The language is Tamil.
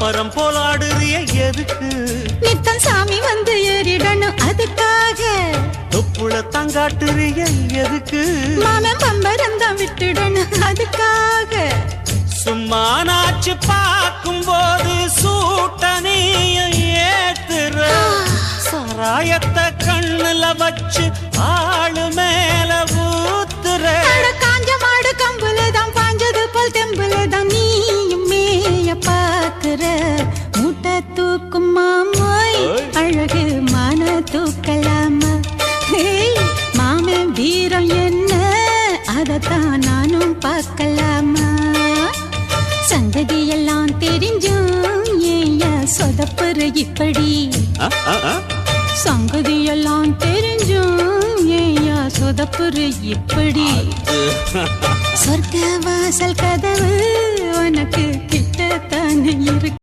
பரம் போலாடுறிய எதுக்கு? நித்தம் சாமி வந்து ஏறிடணும் அதுக்காக. தொப்புள தங்காட்டுறிய எதுக்கு? மாமன் பம்பரம் தான் விட்டுடணும் அதுக்காக. சும்மா நாச்சு பார்க்கும் போது சூட்டனையும் ஏத்துற. சாராயத்தை கண்ணுல வச்சு ஆளு மேல ஊத்துற. காஞ்ச மாடு கம்புலதான் பாஞ்சது போல் தெம்புலதான் நீயும் மேய பாக்குற. மூட்டை தூக்கும் மாமாய் அழகு மான தூக்கலாமா? மாமன் வீரம் என்ன அதத்தான் நானும் பார்க்கலாமா? சந்ததி எல்லாம் தெரிஞ்சும் ஏயா சொதப்புற இப்படி? சங்கதி எல்லாம் தெரிஞ்சும் ஏயா சொதப்புற இப்படி? சொர்க்க வாசல் கதவு உனக்கு கிட்டத்தானே இருக்கு.